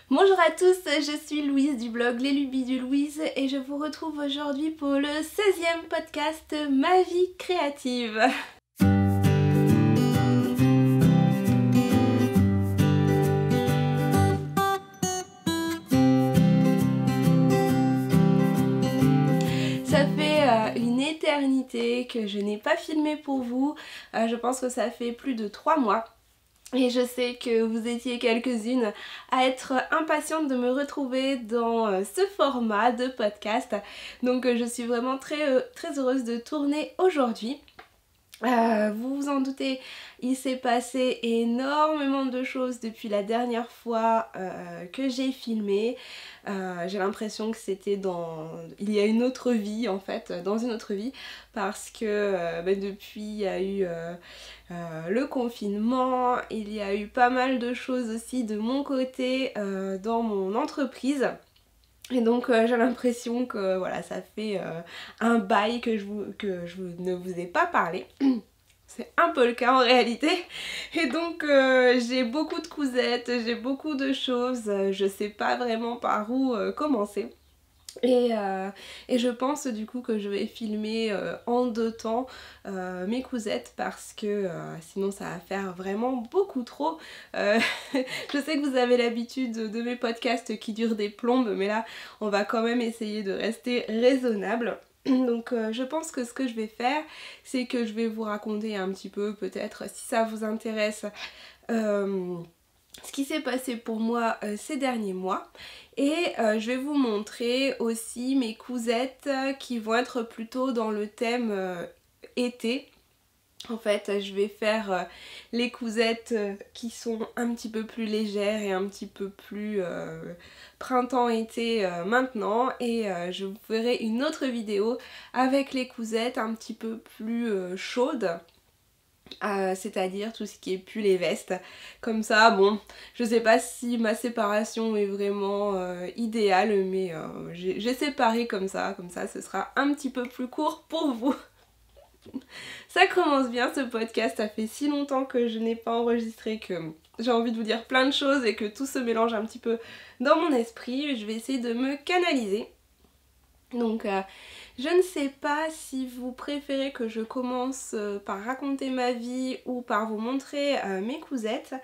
Bonjour à tous, je suis Louise du blog Les Lubies du Louise et je vous retrouve aujourd'hui pour le 16e podcast Ma vie créative. Ça fait une éternité que je n'ai pas filmé pour vous, je pense que ça fait plus de 3 mois. Et je sais que vous étiez quelques-unes à être impatientes de me retrouver dans ce format de podcast. Donc je suis vraiment très heureuse de tourner aujourd'hui. Vous vous en doutez, il s'est passé énormément de choses depuis la dernière fois que j'ai filmé. J'ai l'impression que c'était il y a une autre vie en fait, dans une autre vie, parce que depuis il y a eu le confinement, il y a eu pas mal de choses aussi de mon côté dans mon entreprise. Et donc j'ai l'impression que voilà, ça fait un bail que je ne vous ai pas parlé. C'est un peu le cas en réalité. Et donc j'ai beaucoup de cousettes, j'ai beaucoup de choses, je sais pas vraiment par où commencer. Et je pense du coup que je vais filmer en 2 temps mes cousettes parce que sinon ça va faire vraiment beaucoup trop. Je sais que vous avez l'habitude de mes podcasts qui durent des plombes, mais là on va quand même essayer de rester raisonnable. Donc je pense que ce que je vais faire, c'est que je vais vous raconter un petit peu, peut-être si ça vous intéresse, ce qui s'est passé pour moi ces derniers mois. Et je vais vous montrer aussi mes cousettes qui vont être plutôt dans le thème été. En fait, je vais faire les cousettes qui sont un petit peu plus légères et un petit peu plus printemps-été maintenant. Et je vous ferai une autre vidéo avec les cousettes un petit peu plus chaudes. C'est-à-dire tout ce qui est pull et veste. Comme ça, bon, je sais pas si ma séparation est vraiment idéale, mais j'ai séparé comme ça ce sera un petit peu plus court pour vous. Ça commence bien ce podcast, ça fait si longtemps que je n'ai pas enregistré que j'ai envie de vous dire plein de choses et que tout se mélange un petit peu dans mon esprit. Je vais essayer de me canaliser. Donc je ne sais pas si vous préférez que je commence par raconter ma vie ou par vous montrer mes cousettes.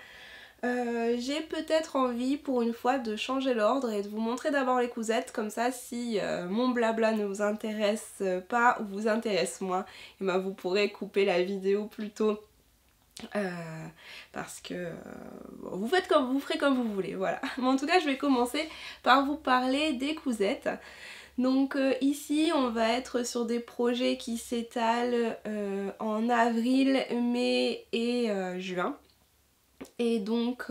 J'ai peut-être envie pour une fois de changer l'ordre et de vous montrer d'abord les cousettes, comme ça si mon blabla ne vous intéresse pas ou vous intéresse moins, et ben vous pourrez couper la vidéo plus tôt. Parce que vous ferez comme vous voulez, voilà. Mais en tout cas je vais commencer par vous parler des cousettes. Donc ici on va être sur des projets qui s'étalent en avril, mai et juin. Et donc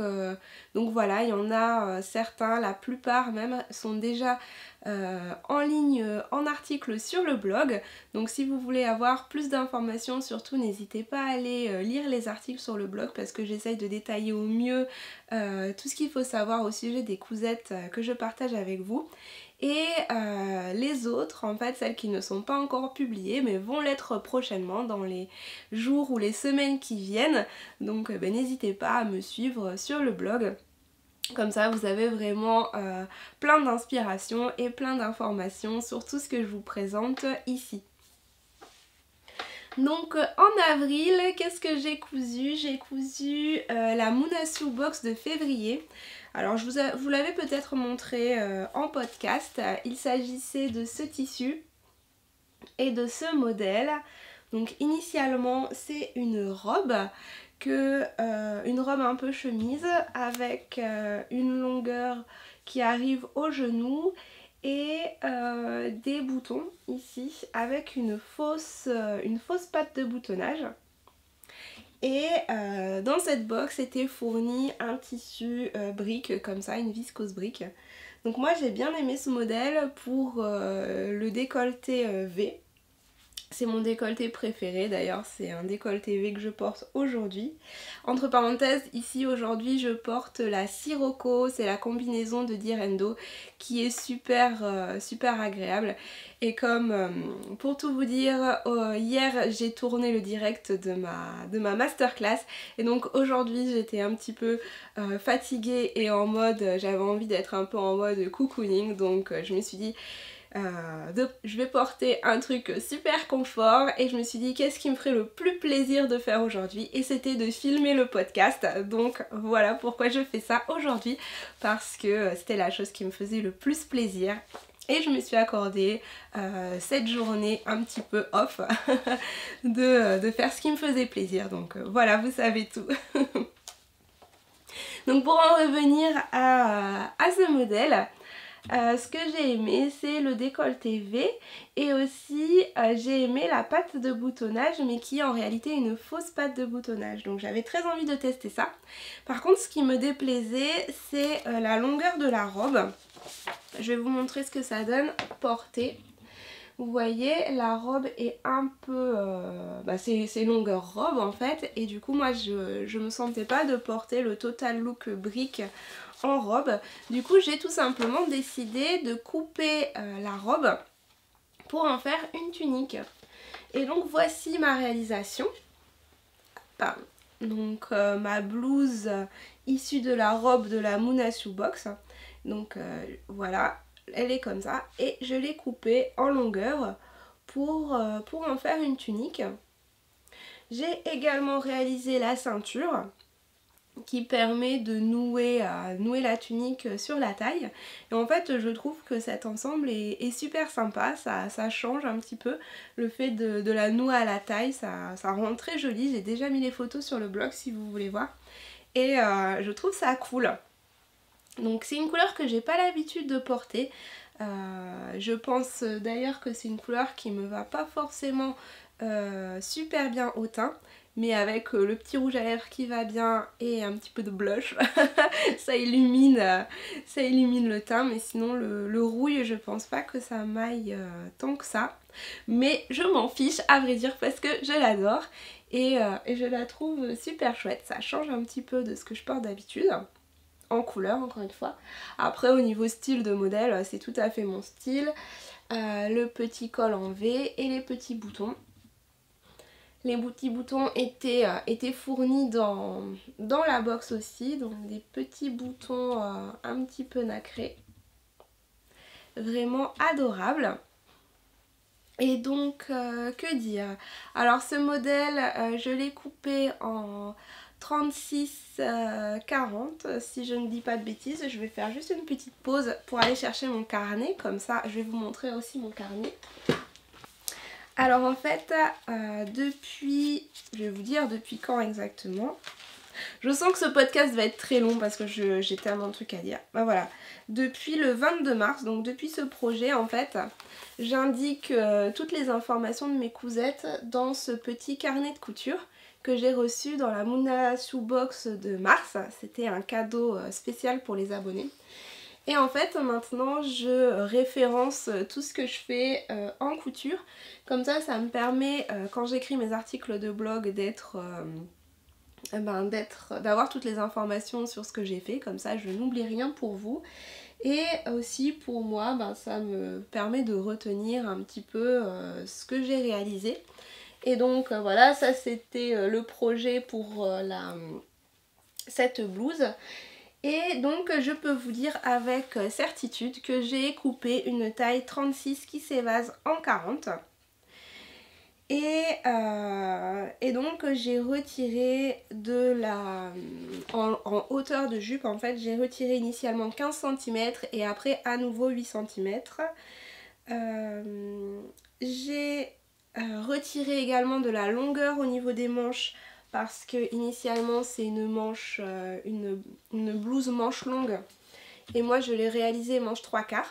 voilà, il y en a certains, la plupart même, sont déjà en ligne en article sur le blog. Donc si vous voulez avoir plus d'informations, surtout n'hésitez pas à aller lire les articles sur le blog parce que j'essaye de détailler au mieux tout ce qu'il faut savoir au sujet des cousettes que je partage avec vous. Et les autres, en fait, celles qui ne sont pas encore publiées, mais vont l'être prochainement dans les jours ou les semaines qui viennent. Donc n'hésitez pas à me suivre sur le blog. Comme ça, vous avez vraiment plein d'inspiration et plein d'informations sur tout ce que je vous présente ici. Donc en avril, qu'est-ce que j'ai cousu? J'ai cousu la Munasu Box de février. Alors je vous l'avais peut-être montré en podcast. Il s'agissait de ce tissu et de ce modèle. Donc initialement c'est une robe une robe un peu chemise avec une longueur qui arrive au genou et des boutons ici avec une fausse patte de boutonnage. Et dans cette box était fourni un tissu brique comme ça, une viscose brique. Donc moi j'ai bien aimé ce modèle pour le décolleté V. C'est mon décolleté préféré, d'ailleurs c'est un décolleté V que je porte aujourd'hui. Entre parenthèses, ici aujourd'hui je porte la Sirocco, c'est la combinaison de Direndo qui est super agréable. Et comme pour tout vous dire, hier j'ai tourné le direct de ma masterclass et donc aujourd'hui j'étais un petit peu fatiguée et en mode, j'avais envie d'être un peu en mode cocooning, donc je me suis dit je vais porter un truc super confort et je me suis dit qu'est-ce qui me ferait le plus plaisir de faire aujourd'hui, et c'était de filmer le podcast. Donc voilà pourquoi je fais ça aujourd'hui, parce que c'était la chose qui me faisait le plus plaisir et je me suis accordé cette journée un petit peu off de faire ce qui me faisait plaisir. Donc voilà, vous savez tout. Donc pour en revenir à ce modèle, ce que j'ai aimé c'est le décolleté V, et aussi j'ai aimé la patte de boutonnage, mais qui est en réalité une fausse patte de boutonnage, donc j'avais très envie de tester ça. Par contre ce qui me déplaisait c'est la longueur de la robe. Je vais vous montrer ce que ça donne portée. Vous voyez, la robe est un peu... c'est longueur robe en fait, et du coup moi je me sentais pas de porter le total look brique en robe. Du coup j'ai tout simplement décidé de couper la robe pour en faire une tunique. Et donc voici ma réalisation. Donc ma blouse issue de la robe de la Muna Shoebox. Donc voilà, elle est comme ça, et je l'ai coupée en longueur pour en faire une tunique. J'ai également réalisé la ceinture qui permet de nouer la tunique sur la taille, et en fait je trouve que cet ensemble est super sympa, ça change un petit peu le fait de la nouer à la taille, ça rend très joli. J'ai déjà mis les photos sur le blog si vous voulez voir, et je trouve ça cool. Donc c'est une couleur que j'ai pas l'habitude de porter. Je pense d'ailleurs que c'est une couleur qui me va pas forcément super bien au teint, mais avec le petit rouge à lèvres qui va bien et un petit peu de blush, ça illumine le teint. Mais sinon le rouille, je pense pas que ça m'aille tant que ça, mais je m'en fiche à vrai dire parce que je l'adore, et je la trouve super chouette. Ça change un petit peu de ce que je porte d'habitude, en couleur encore une fois. Après au niveau style de modèle, c'est tout à fait mon style. Le petit col en V et les petits boutons. Les petits boutons étaient fournis dans la box aussi, donc des petits boutons un petit peu nacrés. Vraiment adorable. Et donc, que dire? Alors ce modèle, je l'ai coupé en 36-40, si je ne dis pas de bêtises. Je vais faire juste une petite pause pour aller chercher mon carnet, comme ça je vais vous montrer aussi mon carnet. Alors en fait, depuis, je vais vous dire depuis quand exactement. Je sens que ce podcast va être très long parce que j'ai tellement de trucs à dire. Bah voilà, depuis le 22 mars, donc depuis ce projet en fait, j'indique toutes les informations de mes cousettes dans ce petit carnet de couture que j'ai reçu dans la Muna Shoebox de mars. C'était un cadeau spécial pour les abonnés. Et en fait maintenant je référence tout ce que je fais en couture. Comme ça me permet quand j'écris mes articles de blog d'avoir toutes les informations sur ce que j'ai fait. Comme ça je n'oublie rien pour vous. Et aussi pour moi ça me permet de retenir un petit peu ce que j'ai réalisé. Et donc voilà, ça c'était le projet pour cette blouse. Et donc je peux vous dire avec certitude que j'ai coupé une taille 36 qui s'évase en 40. Et donc j'ai retiré en hauteur de jupe en fait, j'ai retiré initialement 15 cm et après à nouveau 8 cm. J'ai retiré également de la longueur au niveau des manches, parce que initialement c'est une blouse manche longue, et moi je l'ai réalisée manche 3/4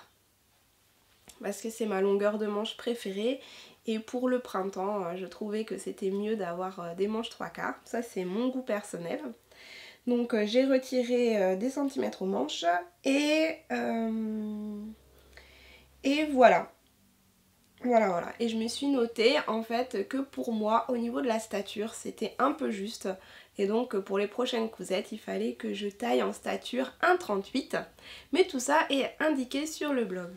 parce que c'est ma longueur de manche préférée, et pour le printemps je trouvais que c'était mieux d'avoir des manches 3/4. Ça c'est mon goût personnel. Donc j'ai retiré des centimètres aux manches et voilà. Voilà. Et je me suis notée en fait que pour moi, au niveau de la stature, c'était un peu juste. Et donc pour les prochaines cousettes, il fallait que je taille en stature 1,38. Mais tout ça est indiqué sur le blog.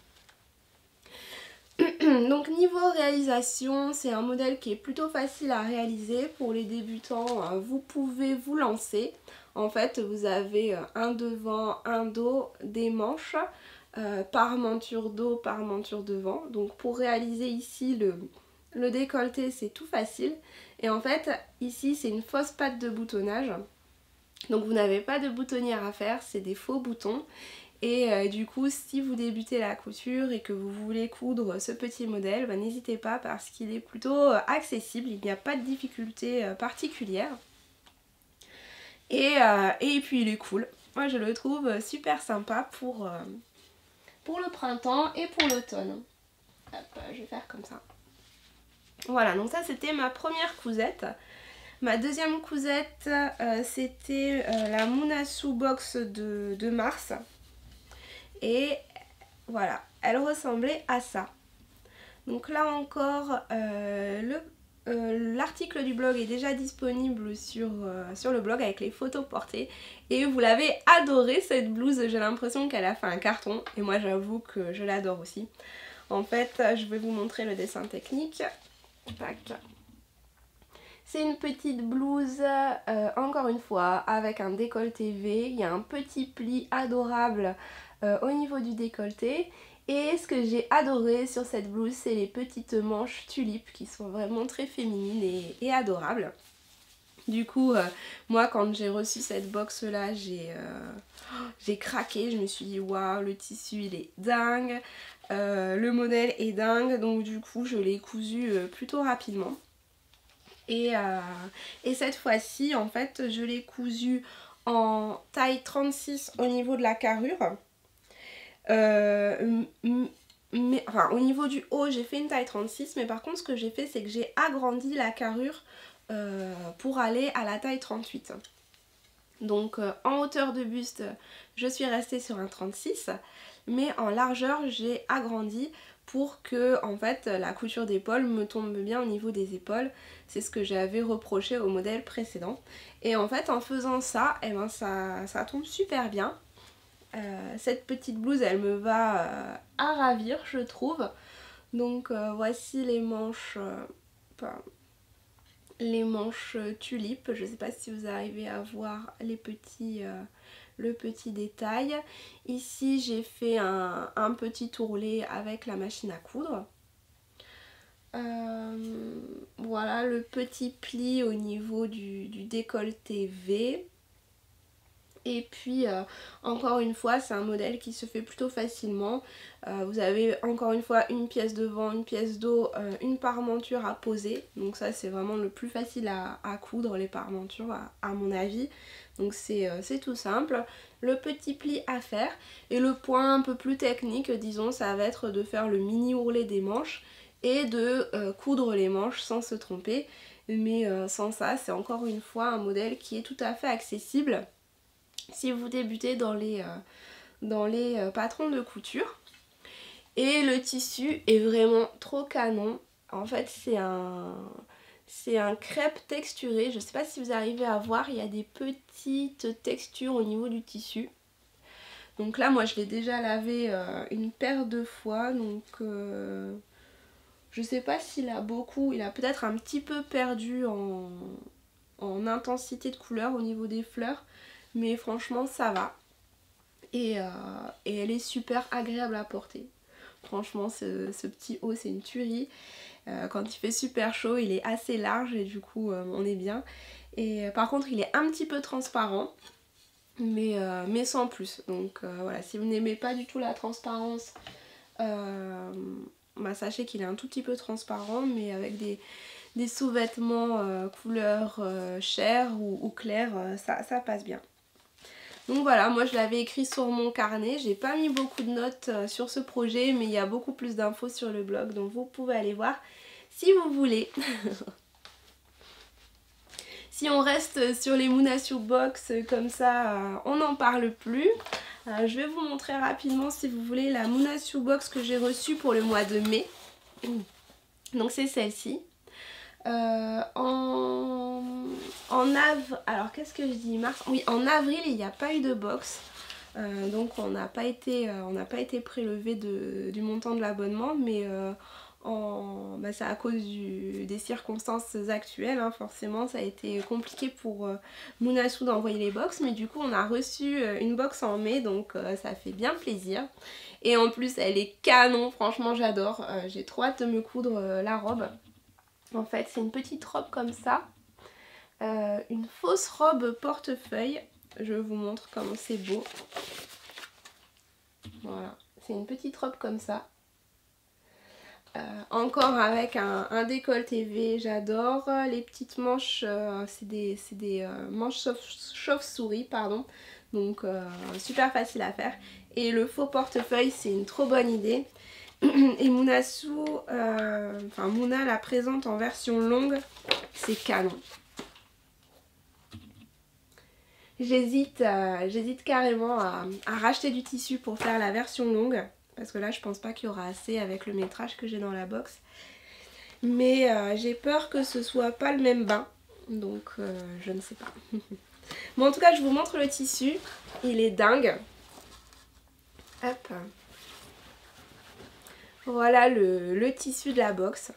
Donc niveau réalisation, c'est un modèle qui est plutôt facile à réaliser. Pour les débutants, vous pouvez vous lancer. En fait, vous avez un devant, un dos, des manches, parementure dos, parementure devant. Donc pour réaliser ici le décolleté, c'est tout facile. Et en fait, ici, c'est une fausse patte de boutonnage. Donc vous n'avez pas de boutonnière à faire, c'est des faux boutons. Et du coup, si vous débutez la couture et que vous voulez coudre ce petit modèle, n'hésitez pas parce qu'il est plutôt accessible, il n'y a pas de difficulté particulière. Et puis il est cool. Moi je le trouve super sympa pour le printemps et pour l'automne. Hop, je vais faire comme ça. Voilà, donc ça c'était ma première cousette. Ma deuxième cousette, c'était la Munasu Box de mars. Et voilà, elle ressemblait à ça. Donc là encore, l'article du blog est déjà disponible sur le blog avec les photos portées. Et vous l'avez adorée cette blouse, j'ai l'impression qu'elle a fait un carton. Et moi j'avoue que je l'adore aussi. En fait, je vais vous montrer le dessin technique. C'est une petite blouse, encore une fois, avec un décolleté V. Il y a un petit pli adorable au niveau du décolleté. Et ce que j'ai adoré sur cette blouse, c'est les petites manches tulipes qui sont vraiment très féminines et adorables. Du coup, moi quand j'ai reçu cette box là, j'ai craqué. Je me suis dit waouh, le tissu il est dingue, le modèle est dingue. Donc du coup, je l'ai cousu plutôt rapidement. Et cette fois-ci, en fait, je l'ai cousu en taille 36 au niveau de la carrure. Enfin, au niveau du haut, j'ai fait une taille 36, mais par contre, ce que j'ai fait, c'est que j'ai agrandi la carrure pour aller à la taille 38. Donc, en hauteur de buste, je suis restée sur un 36, mais en largeur, j'ai agrandi pour que en fait la couture d'épaule me tombe bien au niveau des épaules. C'est ce que j'avais reproché au modèle précédent. Et en fait en faisant ça, eh ben, ça tombe super bien. Cette petite blouse elle me va à ravir je trouve. Donc voici les manches, tulipes. Je sais pas si vous arrivez à voir les petits... le petit détail. Ici j'ai fait un petit ourlet avec la machine à coudre. Voilà le petit pli au niveau du décolleté V. Et puis encore une fois c'est un modèle qui se fait plutôt facilement. Vous avez encore une fois une pièce devant, une pièce dos, une parementure à poser. Donc ça c'est vraiment le plus facile à coudre, les parementures à mon avis. Donc c'est tout simple. Le petit pli à faire et le point un peu plus technique disons ça va être de faire le mini ourlet des manches et de coudre les manches sans se tromper. Mais sans ça c'est encore une fois un modèle qui est tout à fait accessible si vous débutez dans les patrons de couture. Et le tissu est vraiment trop canon. En fait c'est un crêpe texturé. Je sais pas si vous arrivez à voir, il y a des petites textures au niveau du tissu. Donc là moi je l'ai déjà lavé une paire de fois. Donc je sais pas s'il a beaucoup, il a peut-être un petit peu perdu en intensité de couleur au niveau des fleurs. Mais franchement ça va. Et elle est super agréable à porter. Franchement ce petit haut c'est une tuerie. Quand il fait super chaud il est assez large et du coup on est bien. Et par contre il est un petit peu transparent. Mais sans plus. Donc voilà, si vous n'aimez pas du tout la transparence, sachez qu'il est un tout petit peu transparent. Mais avec des sous-vêtements couleur chair ou clair, ça passe bien. Donc voilà, moi je l'avais écrit sur mon carnet, j'ai pas mis beaucoup de notes sur ce projet, mais il y a beaucoup plus d'infos sur le blog, donc vous pouvez aller voir si vous voulez. Si on reste sur les Munasu Box comme ça, on n'en parle plus. Je vais vous montrer rapidement si vous voulez la Munasu Box que j'ai reçue pour le mois de mai. Donc c'est celle-ci. Alors qu'est-ce que je dis, mars? Oui, en avril il n'y a pas eu de box. Donc on n'a pas été prélevé du montant de l'abonnement, mais c'est à cause des circonstances actuelles, hein, forcément ça a été compliqué pour Mounasou d'envoyer les box, mais du coup on a reçu une box en mai, donc ça fait bien plaisir. Et en plus elle est canon, franchement j'adore, j'ai trop hâte de me coudre la robe. En fait c'est une petite robe comme ça, une fausse robe portefeuille, je vous montre comment c'est beau. Voilà, c'est une petite robe comme ça. Encore avec un décolleté V, j'adore. Les petites manches, c'est des manches chauve-souris, pardon. Donc super facile à faire. Et le faux portefeuille, c'est une trop bonne idée. Et Mounasou, Mouna la présente en version longue, c'est canon. J'hésite carrément à racheter du tissu pour faire la version longue. Parce que là je pense pas qu'il y aura assez avec le métrage que j'ai dans la box. Mais j'ai peur que ce soit pas le même bain. Donc je ne sais pas. Bon en tout cas je vous montre le tissu. Il est dingue. Hop. Voilà le tissu de la box.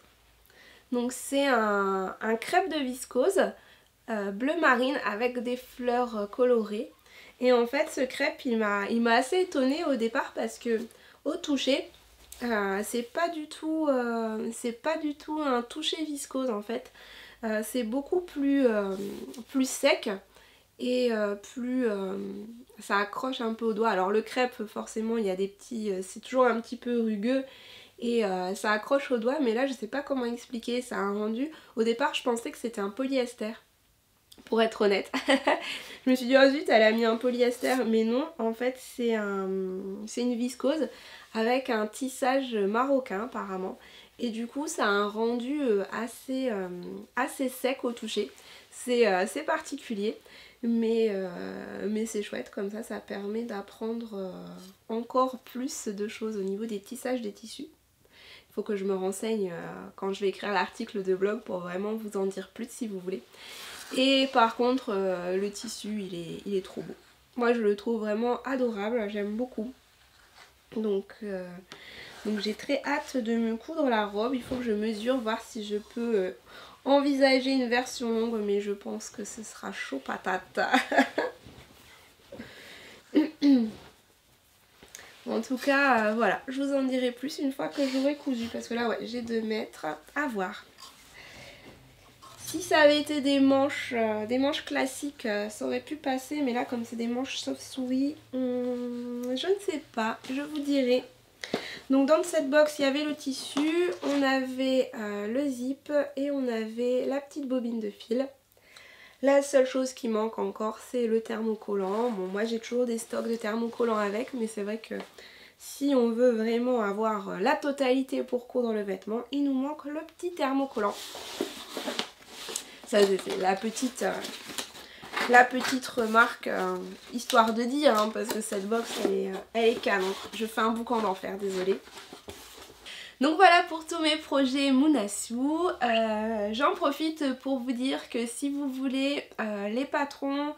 Donc c'est un crêpe de viscose bleu marine avec des fleurs colorées. Et en fait ce crêpe il m'a assez étonnée au départ parce que au toucher, c'est pas du tout un toucher viscose en fait. C'est beaucoup plus sec et ça accroche un peu au doigt. Alors le crêpe forcément il y a des petits, c'est toujours un petit peu rugueux et ça accroche au doigt, mais là je sais pas comment expliquer, ça a un rendu. Au départ je pensais que c'était un polyester. Pour être honnête. Je me suis dit oh zut elle a mis un polyester, mais non en fait c'est une viscose avec un tissage marocain apparemment, et du coup ça a un rendu assez sec au toucher. C'est particulier mais c'est chouette, comme ça permet d'apprendre encore plus de choses au niveau des tissages des tissus. Il faut que je me renseigne quand je vais écrire l'article de blog pour vraiment vous en dire plus si vous voulez. Et par contre le tissu il est trop beau. Moi je le trouve vraiment adorable, j'aime beaucoup. Donc j'ai très hâte de me coudre la robe. Il faut que je mesure, voir si je peux envisager une version longue, mais je pense que ce sera chaud patate. En tout cas voilà, je vous en dirai plus une fois que j'aurai cousu, parce que là ouais j'ai 2 mètres à voir. Si ça avait été des manches classiques, ça aurait pu passer, mais là comme c'est des manches chauve-souris, je ne sais pas, je vous dirai. Donc dans cette box il y avait le tissu, on avait le zip et on avait la petite bobine de fil. La seule chose qui manque encore c'est le thermocollant. Bon moi j'ai toujours des stocks de thermocollants avec, mais c'est vrai que si on veut vraiment avoir la totalité pour coudre le vêtement, il nous manque le petit thermocollant. Ça c'est la petite remarque, histoire de dire, hein, parce que cette box elle est canon. Je fais un boucan d'enfer, désolée. Donc voilà pour tous mes projets Mounasou. J'en profite pour vous dire que si vous voulez, les patrons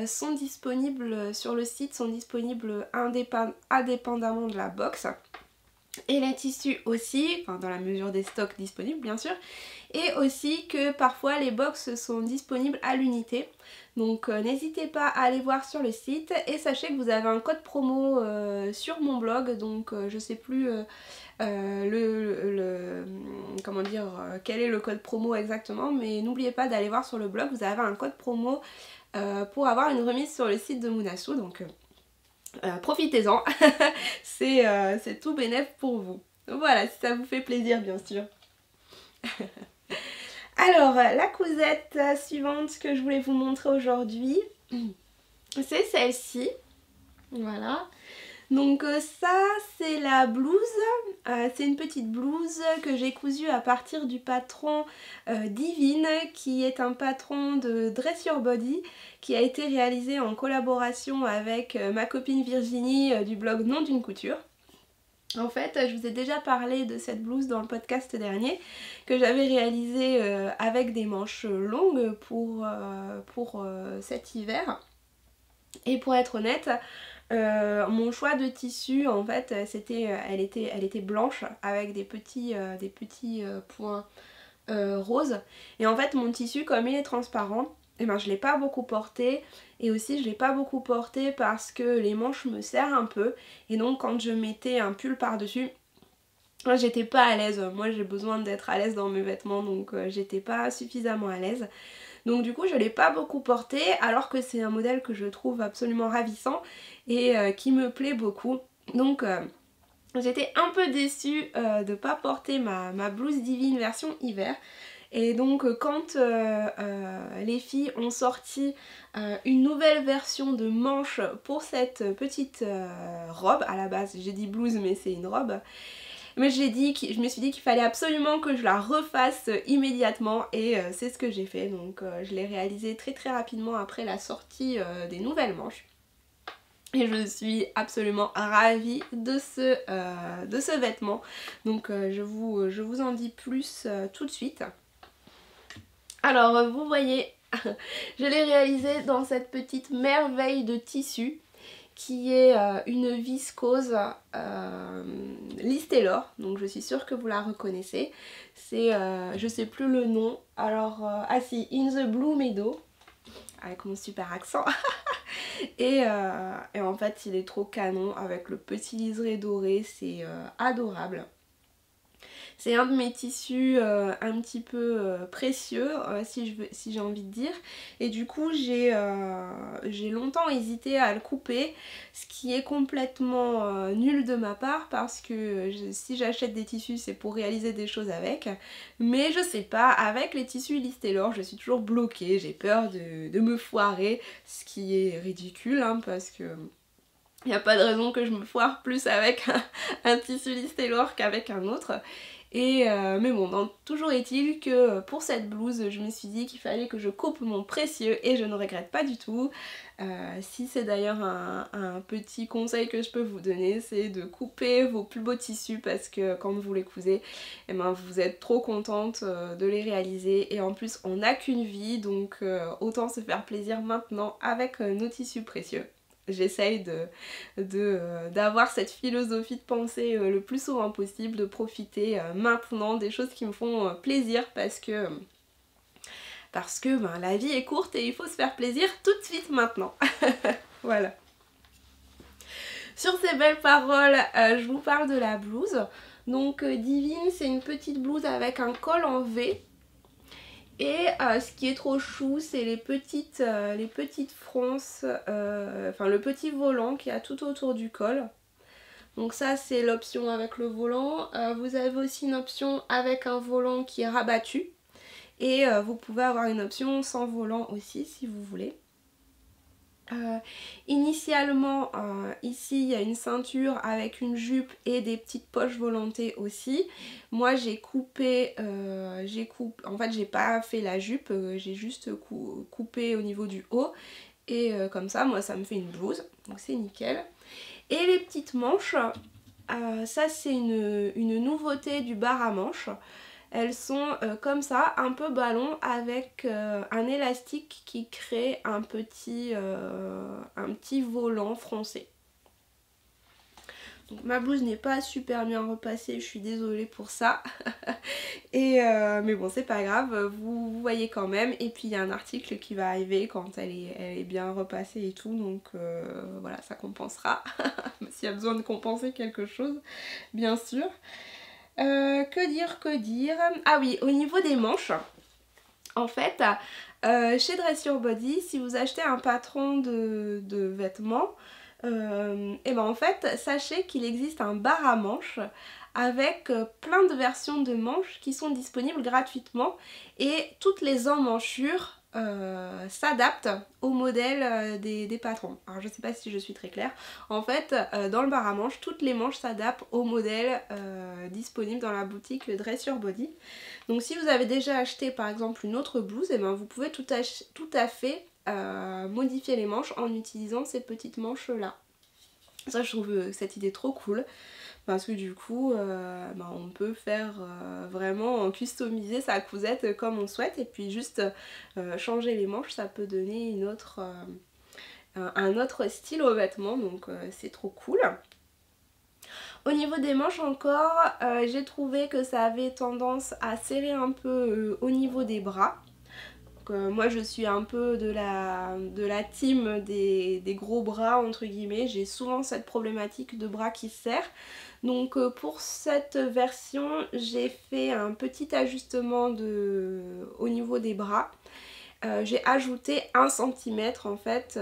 sont disponibles sur le site, sont disponibles indépendamment de la box. Et les tissus aussi, enfin dans la mesure des stocks disponibles bien sûr. Et aussi que parfois les box sont disponibles à l'unité. Donc n'hésitez pas à aller voir sur le site. Et sachez que vous avez un code promo sur mon blog. Donc je sais plus comment dire, quel est le code promo exactement. Mais n'oubliez pas d'aller voir sur le blog. Vous avez un code promo pour avoir une remise sur le site de Mounasou. Donc profitez-en, c'est tout bénef pour vous. Voilà, si ça vous fait plaisir bien sûr. Alors, la cousette suivante que je voulais vous montrer aujourd'hui, c'est celle-ci. Voilà. Donc ça, c'est la blouse. C'est une petite blouse que j'ai cousue à partir du patron Divine, qui est un patron de Dress Your Body, qui a été réalisé en collaboration avec ma copine Virginie du blog Nom d'une couture. En fait, je vous ai déjà parlé de cette blouse dans le podcast dernier que j'avais réalisée avec des manches longues pour cet hiver. Et pour être honnête, mon choix de tissu en fait elle était blanche avec des petits points roses. Et en fait mon tissu comme il est transparent, et ben je l'ai pas beaucoup porté, et aussi je l'ai pas beaucoup porté parce que les manches me serrent un peu, et donc quand je mettais un pull par dessus, j'étais pas à l'aise. Moi j'ai besoin d'être à l'aise dans mes vêtements, donc j'étais pas suffisamment à l'aise. Donc du coup je l'ai pas beaucoup porté, alors que c'est un modèle que je trouve absolument ravissant et qui me plaît beaucoup. Donc j'étais un peu déçue de pas porter ma blouse Divine version hiver. Et donc quand les filles ont sorti une nouvelle version de manche pour cette petite robe, à la base j'ai dit blouse mais c'est une robe, mais je me suis dit qu'il fallait absolument que je la refasse immédiatement, et c'est ce que j'ai fait. Donc je l'ai réalisé très très rapidement après la sortie des nouvelles manches. Et je suis absolument ravie de ce vêtement. Donc je vous en dis plus tout de suite. Alors vous voyez, je l'ai réalisé dans cette petite merveille de tissu qui est une viscose Liz Taylor, donc je suis sûre que vous la reconnaissez. C'est, je sais plus le nom, alors, ah si, In the Blue Meadow, avec mon super accent. et en fait il est trop canon avec le petit liseré doré, c'est adorable. C'est un de mes tissus un petit peu précieux, si j'ai envie de dire. Et du coup j'ai longtemps hésité à le couper, ce qui est complètement nul de ma part, parce que si j'achète des tissus c'est pour réaliser des choses avec. Mais je sais pas, avec les tissus Liz Taylor je suis toujours bloquée, j'ai peur de me foirer, ce qui est ridicule hein, parce que il n'y a pas de raison que je me foire plus avec un tissu Liz Taylor qu'avec un autre. Mais bon, toujours est-il que pour cette blouse, je me suis dit qu'il fallait que je coupe mon précieux, et je ne regrette pas du tout. Si c'est d'ailleurs un petit conseil que je peux vous donner, c'est de couper vos plus beaux tissus, parce que quand vous les cousez, eh ben, vous êtes trop contente de les réaliser. Et en plus, on n'a qu'une vie, donc autant se faire plaisir maintenant avec nos tissus précieux. J'essaye d'avoir cette philosophie de pensée le plus souvent possible, de profiter maintenant des choses qui me font plaisir, parce que ben, la vie est courte et il faut se faire plaisir tout de suite maintenant. Voilà. Sur ces belles paroles, je vous parle de la blouse. Donc Divine, c'est une petite blouse avec un col en V. Et ce qui est trop chou, c'est les petites fronces, enfin le petit volant qu'il y a tout autour du col. Donc ça c'est l'option avec le volant. Vous avez aussi une option avec un volant qui est rabattu. Et vous pouvez avoir une option sans volant aussi si vous voulez. Initialement ici il y a une ceinture avec une jupe et des petites poches volantées aussi. Moi j'ai coupé, en fait j'ai pas fait la jupe, j'ai juste coupé au niveau du haut, et comme ça moi ça me fait une blouse, donc c'est nickel. Et les petites manches, ça c'est une nouveauté du bar à manches. Elles sont comme ça, un peu ballon, avec un élastique qui crée un petit volant froncé. Donc ma blouse n'est pas super bien repassée, je suis désolée pour ça. Mais bon, c'est pas grave, vous voyez quand même. Et puis il y a un article qui va arriver quand elle est bien repassée et tout, donc voilà, ça compensera. S'il y a besoin de compenser quelque chose, bien sûr. Que dire. Ah oui, au niveau des manches, en fait, chez Dress Your Body, si vous achetez un patron de vêtements, et ben en fait, sachez qu'il existe un bar à manches avec plein de versions de manches qui sont disponibles gratuitement, et toutes les emmanchures s'adaptent au modèle des patrons. Alors je sais pas si je suis très claire. En fait, dans le bar à manches, toutes les manches s'adaptent au modèle disponible dans la boutique Dress Your Body. Donc si vous avez déjà acheté par exemple une autre blouse, et ben vous pouvez tout à fait modifier les manches en utilisant ces petites manches là. Ça, je trouve cette idée trop cool, parce que du coup on peut faire vraiment customiser sa cousette comme on souhaite, et puis juste changer les manches, ça peut donner un autre style aux vêtements, donc c'est trop cool. Au niveau des manches encore, j'ai trouvé que ça avait tendance à serrer un peu au niveau des bras. Moi je suis un peu de la team des gros bras entre guillemets, j'ai souvent cette problématique de bras qui serrent. Donc pour cette version j'ai fait un petit ajustement au niveau des bras. J'ai ajouté 1 cm en fait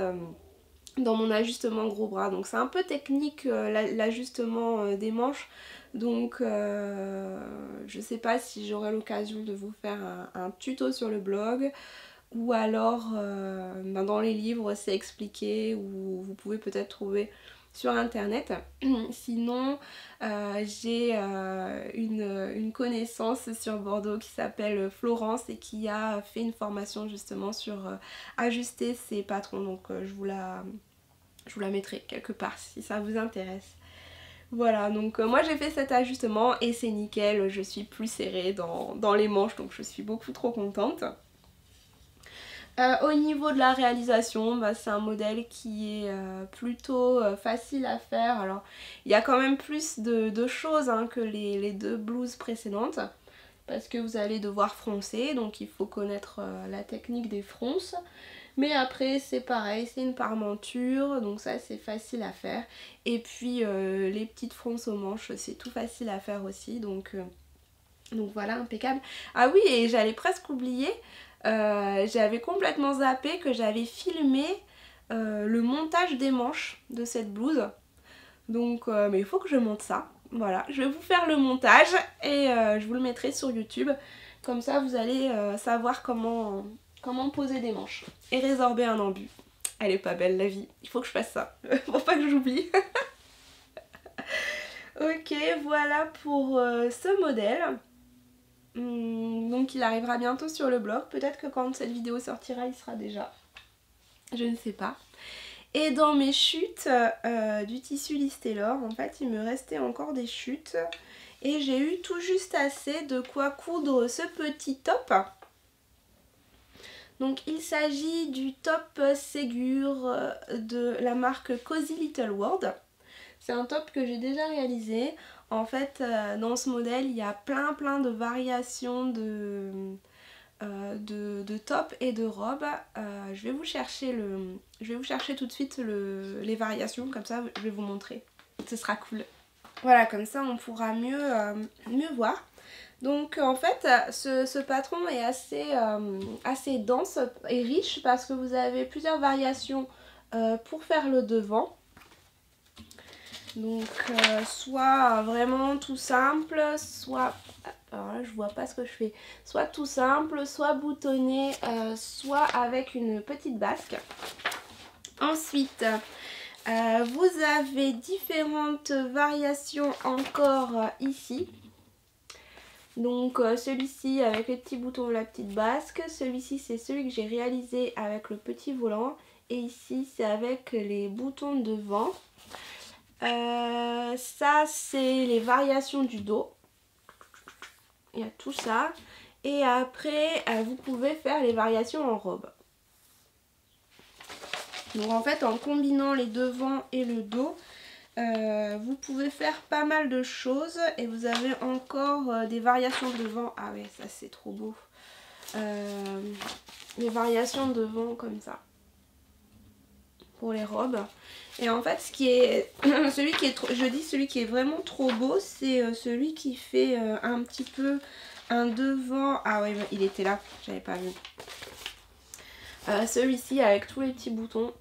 dans mon ajustement gros bras, donc c'est un peu technique l'ajustement des manches, donc je sais pas si j'aurai l'occasion de vous faire un tuto sur le blog, ou alors dans les livres c'est expliqué, ou vous pouvez peut-être trouver sur internet. Sinon j'ai une connaissance sur Bordeaux qui s'appelle Florence et qui a fait une formation justement sur ajuster ses patrons, donc je vous la mettrai quelque part si ça vous intéresse. Voilà, donc moi j'ai fait cet ajustement et c'est nickel, je suis plus serrée dans les manches, donc je suis beaucoup trop contente. Au niveau de la réalisation, c'est un modèle qui est plutôt facile à faire. Alors il y a quand même plus de choses que les 2 blouses précédentes, parce que vous allez devoir froncer, donc il faut connaître la technique des fronces. Mais après c'est pareil, c'est une parmenture, donc ça c'est facile à faire. Et puis les petites fronces aux manches, c'est tout facile à faire aussi, donc voilà, impeccable. Ah oui, et j'allais presque oublier, j'avais complètement zappé que j'avais filmé le montage des manches de cette blouse. Donc mais il faut que je monte ça. Voilà, je vais vous faire le montage et je vous le mettrai sur YouTube. Comme ça vous allez savoir comment poser des manches et résorber un embu. Elle est pas belle la vie, il faut que je fasse ça, pour pas que j'oublie. Ok, voilà pour ce modèle. Donc il arrivera bientôt sur le blog, peut-être que quand cette vidéo sortira il sera déjà, je ne sais pas. Et dans mes chutes du tissu Liz Taylor, en fait il me restait encore des chutes et j'ai eu tout juste assez de quoi coudre ce petit top. Donc il s'agit du top Ségur de la marque Cozy Little World. C'est un top que j'ai déjà réalisé. En fait dans ce modèle il y a plein de variations de tops et de robes. Je vais vous chercher tout de suite les variations, comme ça je vais vous montrer. Ce sera cool. Voilà, comme ça on pourra mieux voir. Donc en fait ce patron est assez dense et riche parce que vous avez plusieurs variations pour faire le devant. Donc soit vraiment tout simple, soit, alors là je vois pas ce que je fais, soit tout simple, soit boutonné, soit avec une petite basque. Ensuite vous avez différentes variations encore ici. Donc celui-ci avec les petits boutons de la petite basque, celui-ci c'est celui que j'ai réalisé avec le petit volant, et ici c'est avec les boutons devant. Ça c'est les variations du dos, il y a tout ça, et après vous pouvez faire les variations en robe. Donc en fait en combinant les devants et le dos vous pouvez faire pas mal de choses, et vous avez encore des variations devant. Ah ouais, ça c'est trop beau, les variations devant comme ça pour les robes. Et en fait celui qui est vraiment trop beau, c'est celui qui fait un petit peu un devant. Ah ouais, il était là, j'avais pas vu. Celui-ci avec tous les petits boutons,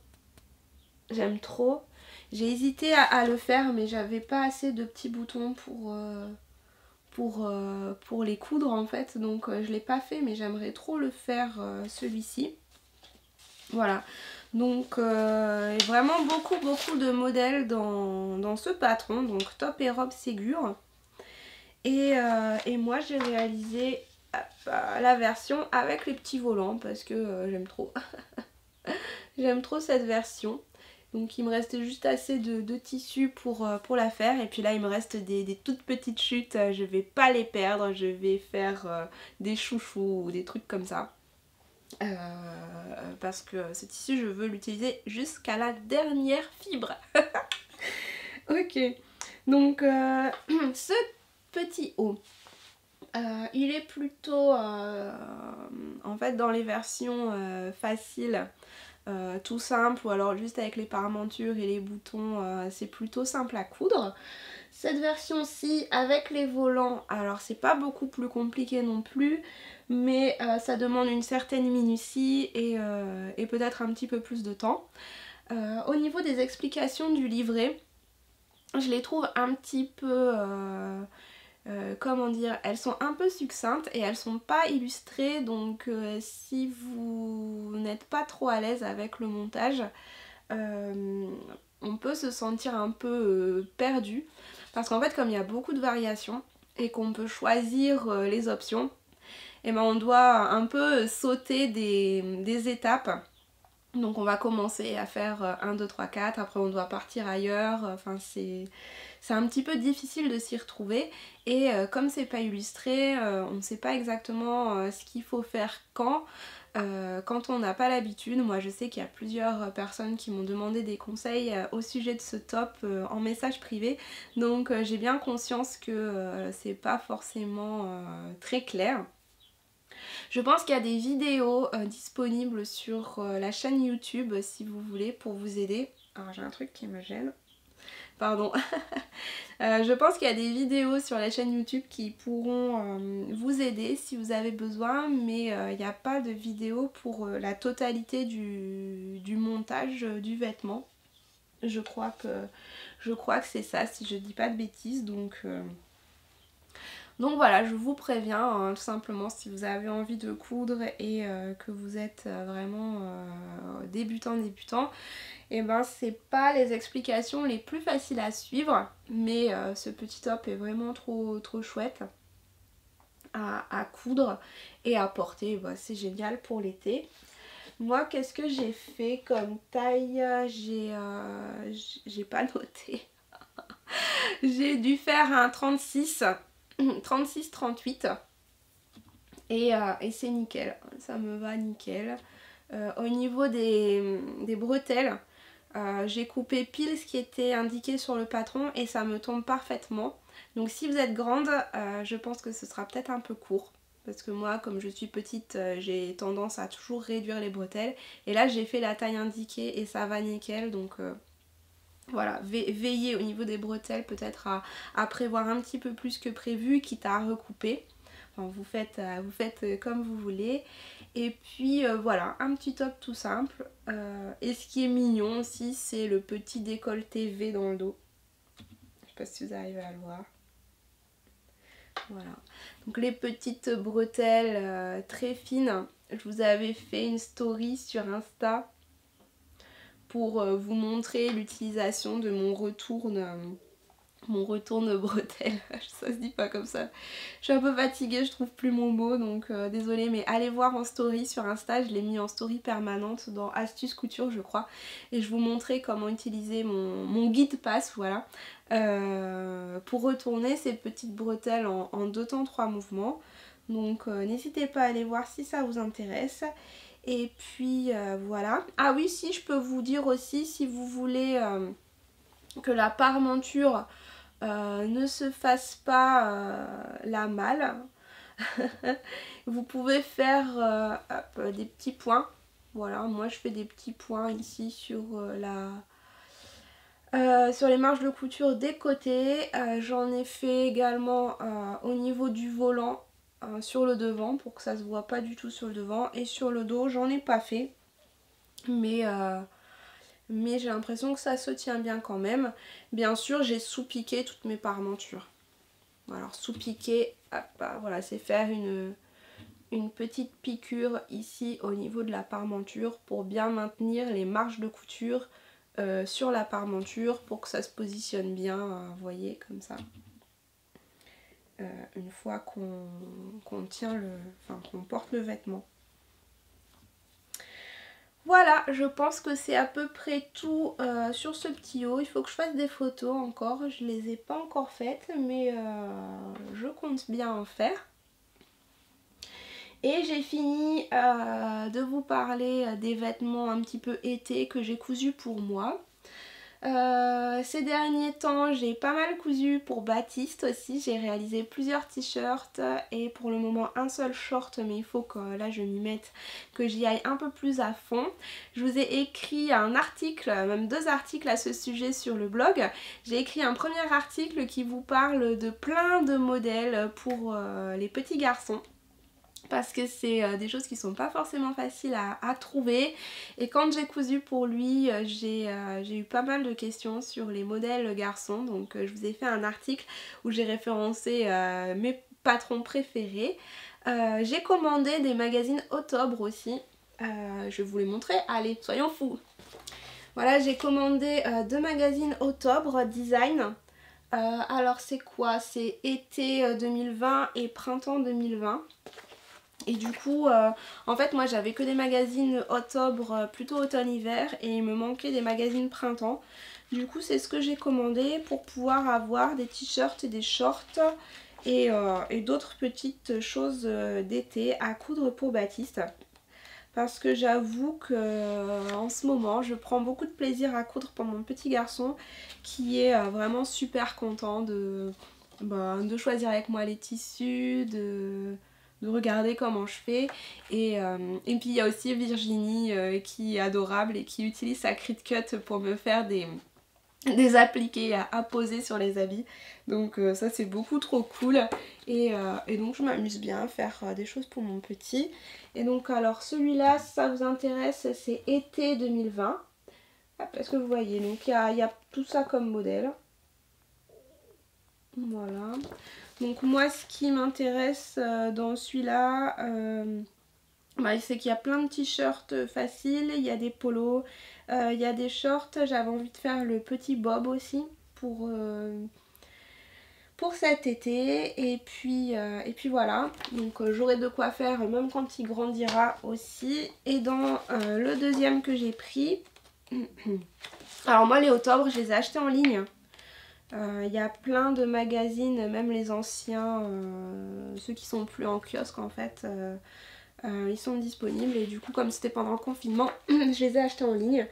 j'aime trop. J'ai hésité à le faire, mais j'avais pas assez de petits boutons pour les coudre en fait, donc je l'ai pas fait, mais j'aimerais trop le faire celui-ci. Voilà, donc vraiment beaucoup de modèles dans ce patron, donc top et robe Ségur. Et moi j'ai réalisé la version avec les petits volants parce que j'aime trop. J'aime trop cette version. Donc il me restait juste assez de tissu pour la faire. Et puis là il me reste des toutes petites chutes, je vais pas les perdre, je vais faire des chouchous ou des trucs comme ça. Parce que ce tissu je veux l'utiliser jusqu'à la dernière fibre. Ok, donc ce petit haut, il est plutôt en fait dans les versions faciles, tout simple, ou alors juste avec les parementures et les boutons, c'est plutôt simple à coudre. Cette version-ci avec les volants, alors c'est pas beaucoup plus compliqué non plus, mais ça demande une certaine minutie et peut-être un petit peu plus de temps. Au niveau des explications du livret, je les trouve un petit peu... comment dire, elles sont un peu succinctes et elles sont pas illustrées, donc si vous n'êtes pas trop à l'aise avec le montage, on peut se sentir un peu perdu, parce qu'en fait comme il y a beaucoup de variations et qu'on peut choisir les options, et ben on doit un peu sauter des étapes. Donc on va commencer à faire 1, 2, 3, 4, après on doit partir ailleurs, enfin c'est un petit peu difficile de s'y retrouver. Et comme c'est pas illustré, on ne sait pas exactement ce qu'il faut faire quand on n'a pas l'habitude. Moi je sais qu'il y a plusieurs personnes qui m'ont demandé des conseils au sujet de ce top en message privé, donc j'ai bien conscience que c'est pas forcément très clair. Je pense qu'il y a des vidéos disponibles sur la chaîne YouTube si vous voulez pour vous aider. Alors j'ai un truc qui me gêne. Pardon. Je pense qu'il y a des vidéos sur la chaîne YouTube qui pourront vous aider si vous avez besoin, mais il n'y a pas de vidéo pour la totalité du montage du vêtement. Je crois que c'est ça, si je dis pas de bêtises, donc voilà, je vous préviens, hein, tout simplement, si vous avez envie de coudre et que vous êtes vraiment débutant, et ben c'est pas les explications les plus faciles à suivre, mais ce petit top est vraiment trop chouette à coudre et à porter, bah, c'est génial pour l'été. Moi, qu'est-ce que j'ai fait comme taille? J'ai pas noté. J'ai dû faire un 36, 38 et c'est nickel, ça me va nickel. Au niveau des bretelles, j'ai coupé pile ce qui était indiqué sur le patron et ça me tombe parfaitement. Donc si vous êtes grande, je pense que ce sera peut-être un peu court. Parce que moi, comme je suis petite, j'ai tendance à toujours réduire les bretelles. Et là, j'ai fait la taille indiquée et ça va nickel. Donc voilà, veillez au niveau des bretelles peut-être à prévoir un petit peu plus que prévu, quitte à recouper. Enfin, vous faites comme vous voulez. Et puis voilà, un petit top tout simple. Et ce qui est mignon aussi, c'est le petit décolleté V dans le dos. Je sais pas si vous arrivez à le voir. Voilà. Donc les petites bretelles très fines. Je vous avais fait une story sur Insta pour vous montrer l'utilisation de mon retourne bretelle. Ça se dit pas comme ça. Je suis un peu fatiguée, je trouve plus mon mot, donc désolée, mais allez voir en story sur Insta, je l'ai mis en story permanente dans Astuces Couture je crois, et je vous montrais comment utiliser mon guide passe, voilà, pour retourner ces petites bretelles en 2 temps 3 mouvements. Donc n'hésitez pas à aller voir si ça vous intéresse. Et puis voilà. Ah oui, si je peux vous dire aussi, si vous voulez que la parementure ne se fasse pas la malle, vous pouvez faire des petits points. Voilà, moi je fais des petits points ici sur sur les marges de couture des côtés. J'en ai fait également au niveau du volant sur le devant pour que ça se voit pas du tout sur le devant, et sur le dos j'en ai pas fait, mais j'ai l'impression que ça se tient bien quand même. Bien sûr j'ai sous-piqué toutes mes parementures. Alors sous-piquer, voilà, c'est faire une petite piqûre ici au niveau de la parementure pour bien maintenir les marges de couture sur la parementure pour que ça se positionne bien, vous voyez, comme ça. Une fois qu'on tient qu'on porte le vêtement. Voilà, je pense que c'est à peu près tout sur ce petit haut. Il faut que je fasse des photos encore, je les ai pas encore faites, mais je compte bien en faire. Et j'ai fini de vous parler des vêtements un petit peu été que j'ai cousus pour moi. Ces derniers temps, j'ai pas mal cousu pour Baptiste aussi. J'ai réalisé plusieurs t-shirts et pour le moment un seul short, mais il faut que là je m'y mette, que j'y aille un peu plus à fond. Je vous ai écrit un article, même 2 articles à ce sujet sur le blog. J'ai écrit un premier article qui vous parle de plein de modèles pour les petits garçons, parce que c'est des choses qui sont pas forcément faciles à trouver. Et quand j'ai cousu pour lui, j'ai eu pas mal de questions sur les modèles garçons. Donc je vous ai fait un article où j'ai référencé mes patrons préférés. J'ai commandé des magazines Octobre aussi. Je vais vous les montrer. Allez, soyons fous. Voilà, j'ai commandé 2 magazines Octobre Design. Alors c'est quoi? C'est été 2020 et printemps 2020. Et du coup, en fait, moi j'avais que des magazines octobre, plutôt automne-hiver, et il me manquait des magazines printemps. Du coup, c'est ce que j'ai commandé pour pouvoir avoir des t-shirts et des shorts et d'autres petites choses d'été à coudre pour Baptiste. Parce que j'avoue que en ce moment, je prends beaucoup de plaisir à coudre pour mon petit garçon qui est vraiment super content de choisir avec moi les tissus, de regarder comment je fais. Et puis il y a aussi Virginie qui est adorable et qui utilise sa Cricut pour me faire des appliqués à poser sur les habits. Donc ça c'est beaucoup trop cool. Et donc je m'amuse bien à faire des choses pour mon petit. Et donc alors celui-là, si ça vous intéresse, c'est été 2020. Parce que vous voyez, donc il y a tout ça comme modèle. Voilà. Donc moi ce qui m'intéresse dans celui-là, c'est qu'il y a plein de t-shirts faciles, il y a des polos, il y a des shorts. J'avais envie de faire le petit bob aussi pour cet été. Et puis voilà, donc j'aurai de quoi faire même quand il grandira aussi. Et dans le deuxième que j'ai pris, alors moi les octobre je les ai achetés en ligne. Il y a plein de magazines, même les anciens, ceux qui sont plus en kiosque en fait, ils sont disponibles. Et du coup, comme c'était pendant le confinement, je les ai achetés en ligne.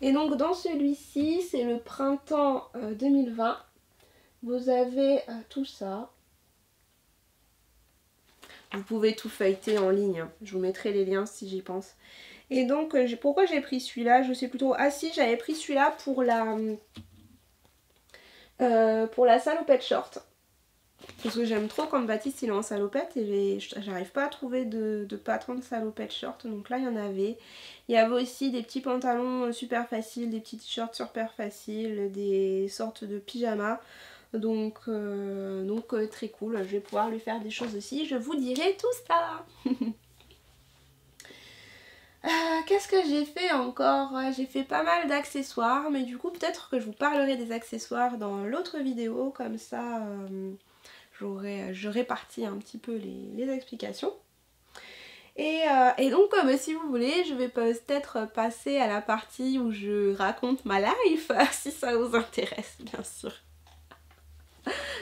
Et donc dans celui-ci, c'est le printemps 2020. Vous avez tout ça. Vous pouvez tout feuilleter en ligne, hein. Je vous mettrai les liens si j'y pense. Et donc pourquoi j'ai pris celui-là? Je sais plus trop. Ah si, j'avais pris celui-là pour la salopette short. Parce que j'aime trop quand Baptiste il est en salopette et j'arrive pas à trouver de patron de salopette short. Donc là il y en avait. Il y avait aussi des petits pantalons super faciles, des petits t-shirts super faciles, des sortes de pyjamas. Donc très cool. Je vais pouvoir lui faire des choses aussi. Je vous dirai tout ça. Qu'est-ce que j'ai fait encore? J'ai fait pas mal d'accessoires, mais du coup peut-être que je vous parlerai des accessoires dans l'autre vidéo, comme ça je répartis un petit peu les explications. Et donc si vous voulez, je vais peut-être passer à la partie où je raconte ma life, si ça vous intéresse bien sûr.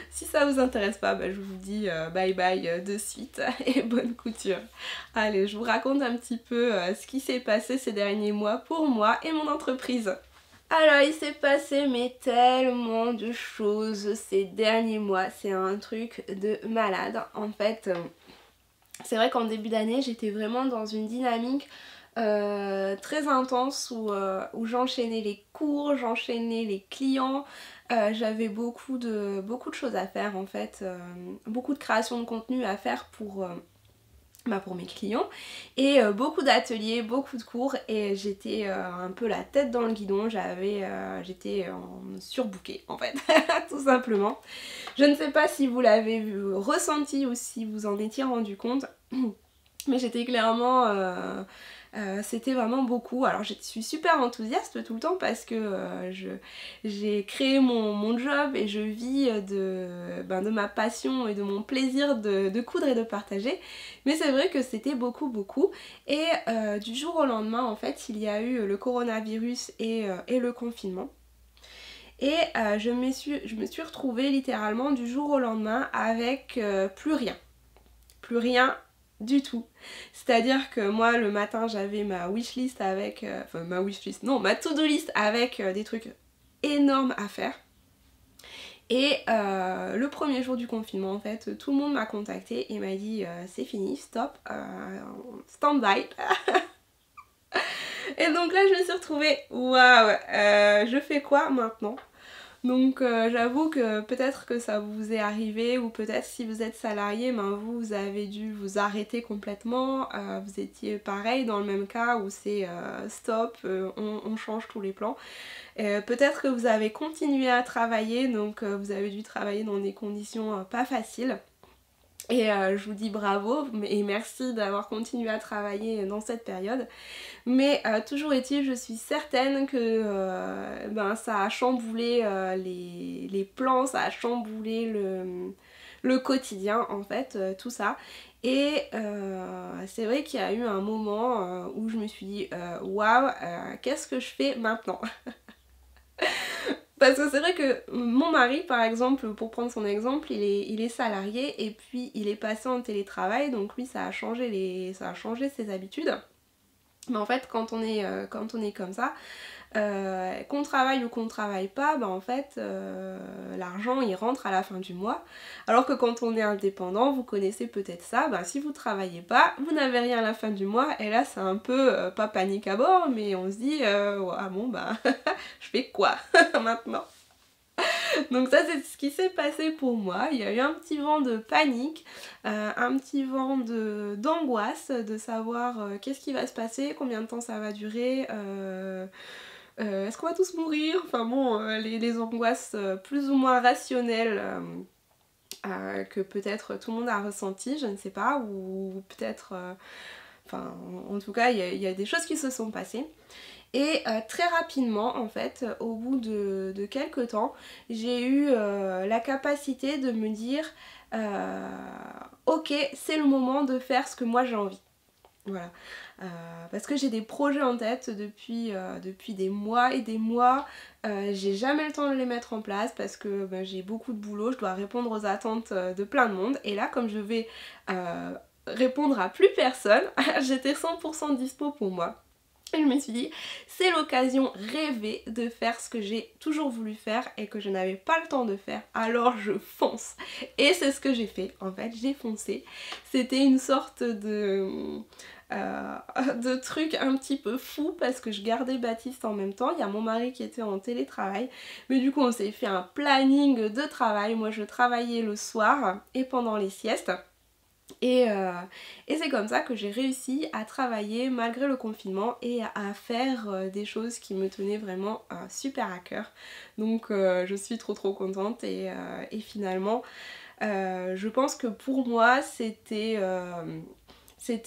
Si ça vous intéresse pas, je vous dis bye bye de suite et bonne couture. Allez, je vous raconte un petit peu ce qui s'est passé ces derniers mois pour moi et mon entreprise. Alors il s'est passé mais tellement de choses ces derniers mois, c'est un truc de malade. En fait, c'est vrai qu'en début d'année j'étais vraiment dans une dynamique très intense où j'enchaînais les cours, j'enchaînais les clients, j'avais beaucoup de choses à faire en fait, beaucoup de création de contenu à faire pour mes clients et beaucoup d'ateliers, beaucoup de cours et j'étais un peu la tête dans le guidon, j'étais surbookée en fait, tout simplement. Je ne sais pas si vous l'avez ressenti ou si vous en étiez rendu compte, mais j'étais clairement C'était vraiment beaucoup. Alors je suis super enthousiaste tout le temps parce que j'ai créé mon job et je vis de ma passion et de mon plaisir de coudre et de partager. Mais c'est vrai que c'était beaucoup. Et du jour au lendemain, en fait, il y a eu le coronavirus et le confinement. Et je me suis retrouvée littéralement du jour au lendemain avec plus rien. Plus rien du tout. C'est-à-dire que moi le matin j'avais ma wishlist avec... enfin ma wishlist, non, ma to-do list avec des trucs énormes à faire. Et le premier jour du confinement en fait, tout le monde m'a contacté et m'a dit c'est fini, stop, stand-by. Et donc là je me suis retrouvée, waouh, je fais quoi maintenant? Donc j'avoue que peut-être que ça vous est arrivé ou peut-être si vous êtes salarié, ben vous avez dû vous arrêter complètement, vous étiez pareil dans le même cas où c'est stop, on change tous les plans. Peut-être que vous avez continué à travailler, donc vous avez dû travailler dans des conditions pas faciles. Et je vous dis bravo et merci d'avoir continué à travailler dans cette période. Mais toujours est-il, je suis certaine que ça a chamboulé les plans, ça a chamboulé le quotidien en fait, tout ça. Et c'est vrai qu'il y a eu un moment où je me suis dit waouh, qu'est-ce que je fais maintenant? Parce que c'est vrai que mon mari par exemple, pour prendre son exemple, il est salarié et puis il est passé en télétravail, donc lui ça a changé ses habitudes. Mais en fait quand on est comme ça, qu'on travaille ou qu'on travaille pas, en fait l'argent il rentre à la fin du mois. Alors que quand on est indépendant, vous connaissez peut-être ça, si vous travaillez pas, vous n'avez rien à la fin du mois et là c'est un peu, pas panique à bord, mais on se dit ah bon je fais quoi maintenant? Donc ça c'est ce qui s'est passé pour moi. Il y a eu un petit vent de panique, un petit vent d'angoisse de savoir qu'est-ce qui va se passer, combien de temps ça va durer, est-ce qu'on va tous mourir? Enfin bon, les angoisses plus ou moins rationnelles que peut-être tout le monde a ressenti, je ne sais pas, ou peut-être... Enfin, en tout cas, il y a des choses qui se sont passées. Et très rapidement, en fait, au bout de quelques temps, j'ai eu la capacité de me dire ok, c'est le moment de faire ce que moi j'ai envie. Voilà. Parce que j'ai des projets en tête depuis des mois et des mois. J'ai jamais le temps de les mettre en place parce que j'ai beaucoup de boulot, je dois répondre aux attentes de plein de monde. Et là, comme je vais répondre à plus personne, j'étais 100% dispo pour moi. Et je me suis dit, c'est l'occasion rêvée de faire ce que j'ai toujours voulu faire et que je n'avais pas le temps de faire, alors je fonce. Et c'est ce que j'ai fait, en fait, j'ai foncé. C'était une sorte de truc un petit peu fou parce que je gardais Baptiste en même temps. Il y a mon mari qui était en télétravail, mais du coup on s'est fait un planning de travail. Moi je travaillais le soir et pendant les siestes. Et c'est comme ça que j'ai réussi à travailler malgré le confinement et à faire des choses qui me tenaient vraiment super à cœur. Donc je suis trop contente et finalement je pense que pour moi c'était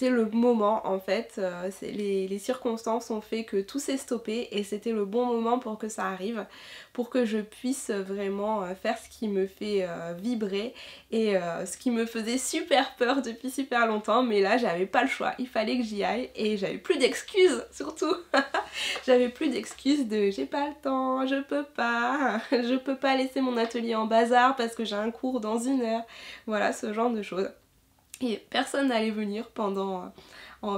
le moment en fait, les circonstances ont fait que tout s'est stoppé et c'était le bon moment pour que ça arrive, pour que je puisse vraiment faire ce qui me fait vibrer et ce qui me faisait super peur depuis super longtemps, mais là j'avais pas le choix, il fallait que j'y aille et j'avais plus d'excuses surtout. J'avais plus d'excuses de j'ai pas le temps, je peux pas laisser mon atelier en bazar parce que j'ai un cours dans 1 heure, voilà ce genre de choses. Et personne n'allait venir pendant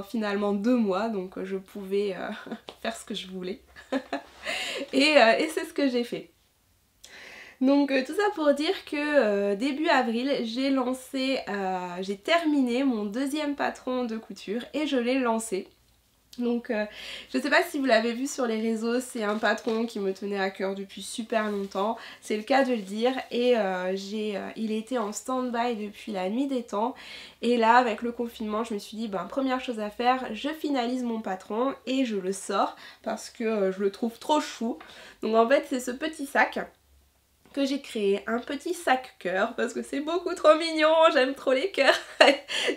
finalement 2 mois, donc je pouvais faire ce que je voulais. et c'est ce que j'ai fait. Donc tout ça pour dire que début avril, j'ai terminé mon 2e patron de couture et je l'ai lancé. Donc je sais pas si vous l'avez vu sur les réseaux, c'est un patron qui me tenait à cœur depuis super longtemps, c'est le cas de le dire, et il était en stand-by depuis la nuit des temps, et là avec le confinement je me suis dit première chose à faire, je finalise mon patron et je le sors parce que je le trouve trop chou. Donc en fait c'est ce petit sac que j'ai créé un petit sac cœur parce que c'est beaucoup trop mignon, j'aime trop les cœurs.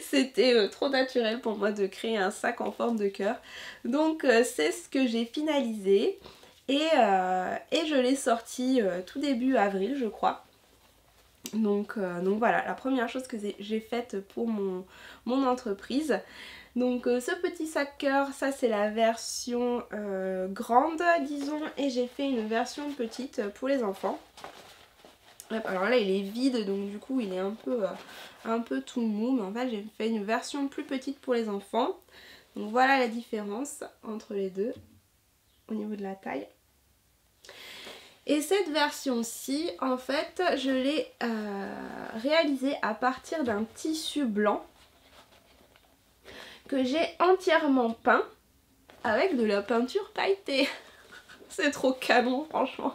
C'était trop naturel pour moi de créer un sac en forme de cœur. Donc c'est ce que j'ai finalisé et je l'ai sorti tout début avril je crois. Donc voilà, la première chose que j'ai faite pour mon entreprise. Donc ce petit sac cœur, ça c'est la version grande disons, et j'ai fait une version petite pour les enfants. Alors là il est vide donc du coup il est un peu tout mou, mais en fait j'ai fait une version plus petite pour les enfants. Donc voilà la différence entre les deux au niveau de la taille. Et cette version-ci, en fait, je l'ai réalisée à partir d'un tissu blanc que j'ai entièrement peint avec de la peinture pailletée. C'est trop canon, franchement.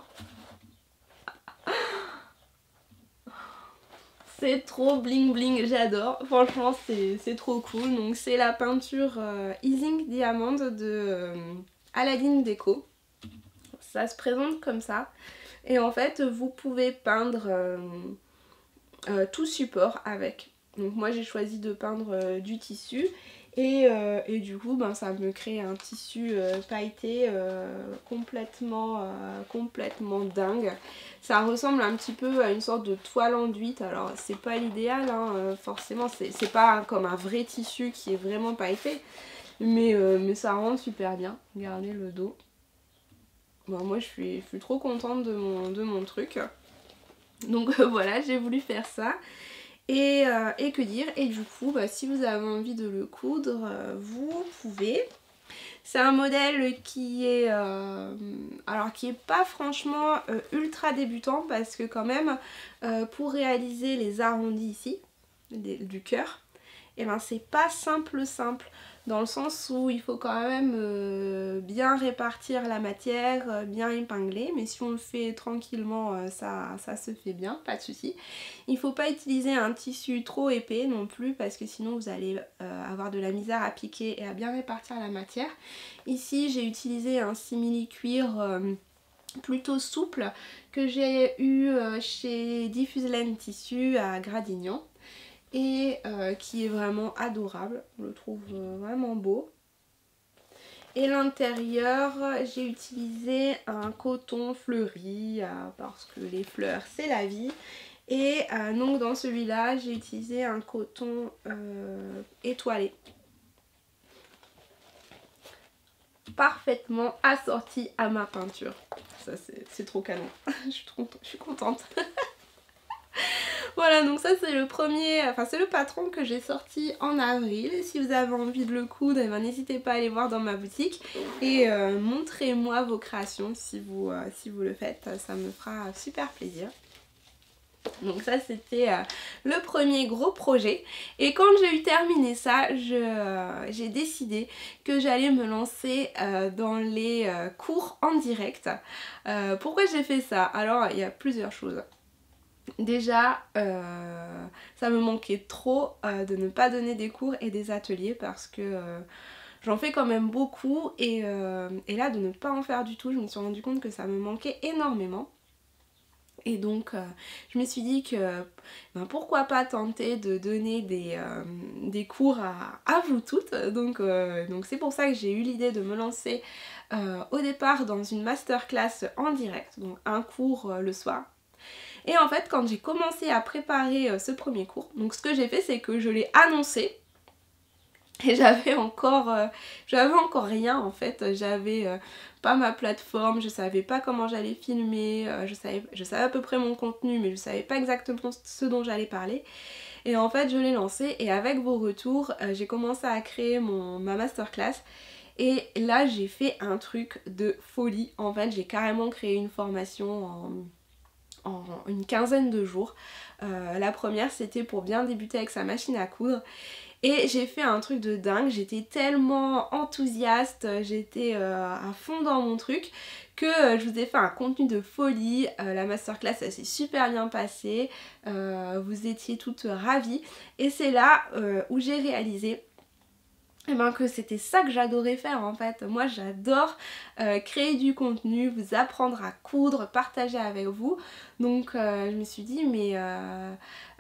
C'est trop bling bling, j'adore. Franchement, c'est trop cool. Donc c'est la peinture Easing Diamond de Aladdin Déco. Ça se présente comme ça. Et en fait, vous pouvez peindre tout support avec. Donc moi j'ai choisi de peindre du tissu et du coup ben, ça me crée un tissu pailleté complètement dingue. Ça ressemble un petit peu à une sorte de toile enduite. Alors c'est pas l'idéal hein, forcément, c'est pas comme un vrai tissu qui est vraiment pailleté, mais ça rend super bien. Regardez le dos. Bon, moi je suis trop contente de mon truc. Donc voilà, j'ai voulu faire ça. Et que dire, et du coup bah, si vous avez envie de le coudre, vous pouvez. C'est un modèle qui est alors qui est pas franchement ultra débutant, parce que quand même pour réaliser les arrondis ici du cœur, et ben c'est pas simple dans le sens où il faut quand même bien répartir la matière, bien épingler, mais si on le fait tranquillement ça se fait bien, pas de souci. Il faut pas utiliser un tissu trop épais non plus, parce que sinon vous allez avoir de la misère à piquer et à bien répartir la matière. Ici j'ai utilisé un simili cuir plutôt souple que j'ai eu chez Diffuse Laine Tissu à Gradignan. Et qui est vraiment adorable, je le trouve vraiment beau. Et l'intérieur, j'ai utilisé un coton fleuri parce que les fleurs c'est la vie. Et donc dans celui-là, j'ai utilisé un coton étoilé. Parfaitement assorti à ma peinture. Ça c'est trop canon, je suis contente. Voilà, donc ça c'est le premier, enfin c'est le patron que j'ai sorti en avril. Si vous avez envie de le coudre, eh ben, n'hésitez pas à aller voir dans ma boutique et montrez-moi vos créations si vous le faites, ça me fera super plaisir. Donc ça c'était le premier gros projet, et quand j'ai eu terminé ça, j'ai décidé que j'allais me lancer dans les cours en direct. Pourquoi j'ai fait ça? Alors il y a plusieurs choses. Déjà, ça me manquait trop de ne pas donner des cours et des ateliers, parce que j'en fais quand même beaucoup et là de ne pas en faire du tout, je me suis rendu compte que ça me manquait énormément. Et donc je me suis dit que ben, pourquoi pas tenter de donner des cours à vous toutes. Donc c'est pour ça que j'ai eu l'idée de me lancer au départ dans une masterclass en direct, donc un cours le soir. Et en fait quand j'ai commencé à préparer ce premier cours, donc ce que j'ai fait c'est que je l'ai annoncé. Et j'avais encore rien en fait, j'avais pas ma plateforme, je savais pas comment j'allais filmer, je savais à peu près mon contenu, mais je savais pas exactement ce dont j'allais parler. Et en fait je l'ai lancé, et avec vos retours j'ai commencé à créer ma masterclass. Et là j'ai fait un truc de folie, en fait j'ai carrément créé une formation en une quinzaine de jours. La première c'était pour bien débuter avec sa machine à coudre. Et j'ai fait un truc de dingue, j'étais tellement enthousiaste, j'étais à fond dans mon truc que je vous ai fait un contenu de folie. La masterclass elle s'est super bien passée, vous étiez toutes ravies, et c'est là où j'ai réalisé que c'était ça que j'adorais faire en fait. Moi j'adore créer du contenu, vous apprendre à coudre, partager avec vous. Donc je me suis dit mais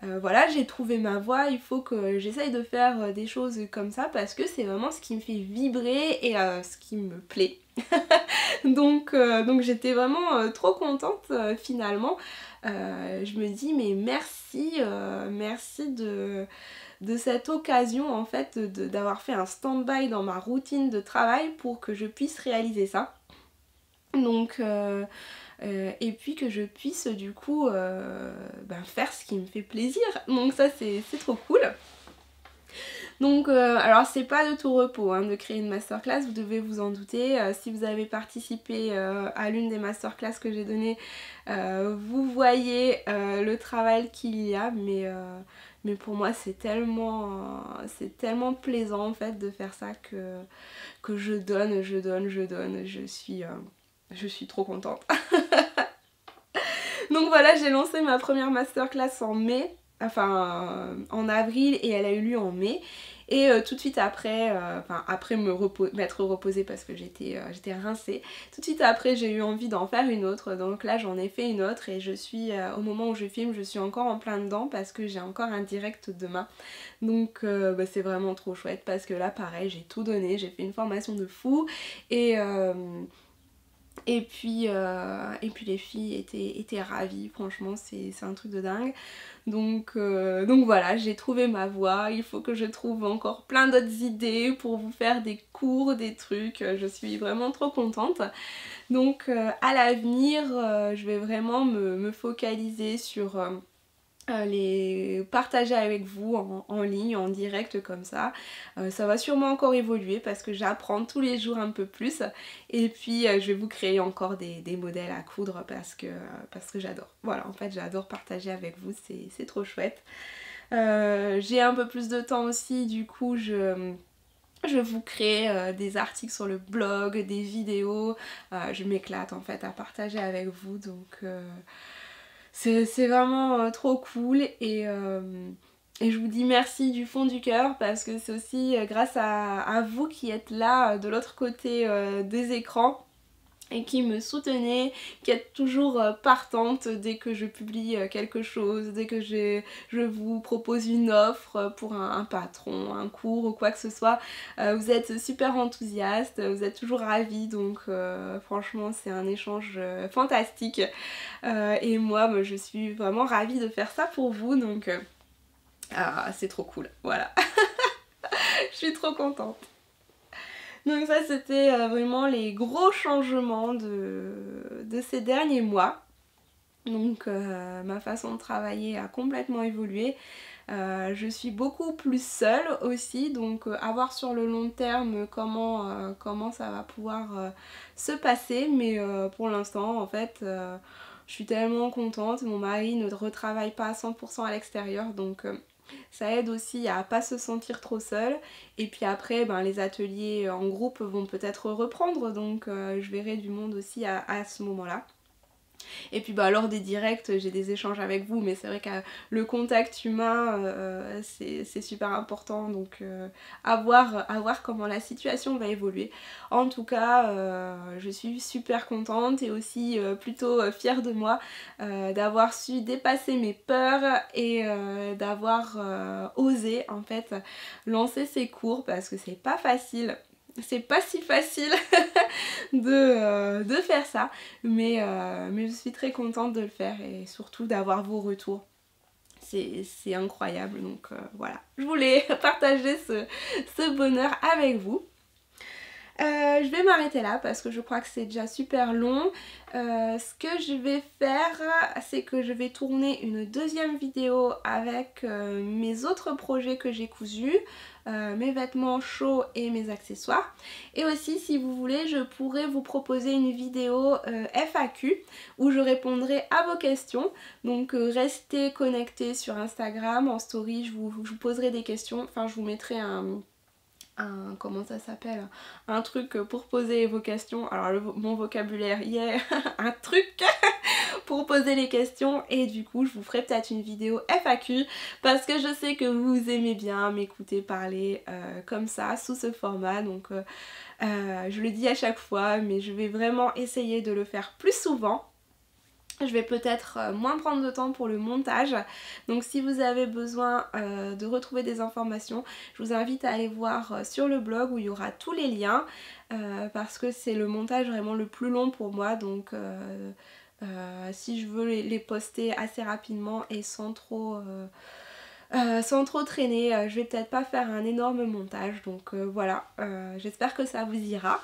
voilà, j'ai trouvé ma voie, il faut que j'essaye de faire des choses comme ça parce que c'est vraiment ce qui me fait vibrer et ce qui me plaît. donc j'étais vraiment trop contente finalement. Je me dis mais merci, merci de cette occasion en fait d'avoir fait un stand-by dans ma routine de travail pour que je puisse réaliser ça. Donc et puis que je puisse du coup faire ce qui me fait plaisir. Donc ça c'est trop cool. Donc alors c'est pas de tout repos hein, de créer une masterclass, vous devez vous en douter. Si vous avez participé à l'une des masterclass que j'ai données, vous voyez le travail qu'il y a, mais pour moi c'est tellement plaisant en fait de faire ça que je donne, je suis trop contente. Donc voilà, j'ai lancé ma première masterclass en mai, enfin en avril, et elle a eu lieu en mai. Et tout de suite après, après m'être reposée parce que j'étais rincée, tout de suite après j'ai eu envie d'en faire une autre. Donc là j'en ai fait une autre et je suis, au moment où je filme, je suis encore en plein dedans parce que j'ai encore un direct demain. Donc c'est vraiment trop chouette parce que là pareil, j'ai tout donné, j'ai fait une formation de fou et puis les filles étaient ravies, franchement c'est un truc de dingue. Donc voilà, j'ai trouvé ma voie, il faut que je trouve encore plein d'autres idées pour vous faire des cours, des trucs, je suis vraiment trop contente. Donc à l'avenir, je vais vraiment me focaliser sur les partager avec vous en ligne, en direct comme ça. Ça va sûrement encore évoluer parce que j'apprends tous les jours un peu plus et puis je vais vous créer encore des modèles à coudre parce que j'adore. Voilà, en fait j'adore partager avec vous, c'est trop chouette. J'ai un peu plus de temps aussi, du coup je vous crée des articles sur le blog, des vidéos, je m'éclate en fait à partager avec vous, donc c'est vraiment trop cool et je vous dis merci du fond du cœur parce que c'est aussi grâce à vous qui êtes là de l'autre côté des écrans et qui me soutenez, qui êtes toujours partante dès que je publie quelque chose, dès que je vous propose une offre pour un patron, un cours ou quoi que ce soit. Vous êtes super enthousiaste, vous êtes toujours ravis, donc franchement c'est un échange fantastique. Et moi je suis vraiment ravie de faire ça pour vous, donc c'est trop cool, voilà. Je suis trop contente. Donc ça c'était vraiment les gros changements de ces derniers mois. Donc ma façon de travailler a complètement évolué. Je suis beaucoup plus seule aussi, donc à voir sur le long terme comment ça va pouvoir se passer. Mais pour l'instant en fait je suis tellement contente. Mon mari ne retravaille pas à 100% à l'extérieur, donc ça aide aussi à pas se sentir trop seule. Et puis après les ateliers en groupe vont peut-être reprendre, donc je verrai du monde aussi à ce moment-là. Et puis lors des directs j'ai des échanges avec vous, mais c'est vrai que le contact humain c'est super important, donc à voir comment la situation va évoluer. En tout cas je suis super contente et aussi plutôt fière de moi d'avoir su dépasser mes peurs et d'avoir osé en fait lancer ces cours parce que c'est pas facile. C'est pas si facile de faire ça, mais je suis très contente de le faire et surtout d'avoir vos retours. C'est incroyable, donc voilà. Je voulais partager ce bonheur avec vous. Je vais m'arrêter là parce que je crois que c'est déjà super long. Ce que je vais faire, c'est que je vais tourner une deuxième vidéo avec mes autres projets que j'ai cousus, mes vêtements chauds et mes accessoires. Et aussi, si vous voulez, je pourrais vous proposer une vidéo FAQ où je répondrai à vos questions. Donc restez connectés sur Instagram, en story, je vous poserai des questions. Enfin, je vous mettrai comment ça s'appelle, un truc pour poser vos questions. Alors mon vocabulaire, yeah, un truc pour poser les questions, et du coup je vous ferai peut-être une vidéo FAQ parce que je sais que vous aimez bien m'écouter parler comme ça, sous ce format, donc je le dis à chaque fois, mais je vais vraiment essayer de le faire plus souvent. Je vais peut-être moins prendre de temps pour le montage. Donc si vous avez besoin de retrouver des informations, je vous invite à aller voir sur le blog où il y aura tous les liens parce que c'est le montage vraiment le plus long pour moi. Donc si je veux les poster assez rapidement et sans trop traîner, je vais peut-être pas faire un énorme montage. Donc voilà, j'espère que ça vous ira.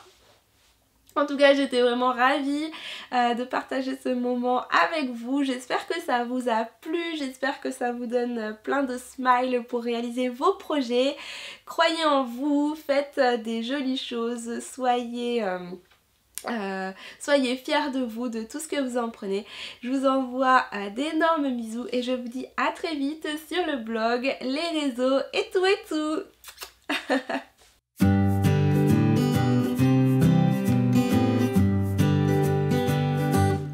En tout cas, j'étais vraiment ravie de partager ce moment avec vous. J'espère que ça vous a plu, j'espère que ça vous donne plein de smiles pour réaliser vos projets. Croyez en vous, faites des jolies choses, soyez fiers de vous, de tout ce que vous en prenez. Je vous envoie d'énormes bisous et je vous dis à très vite sur le blog, les réseaux et tout et tout.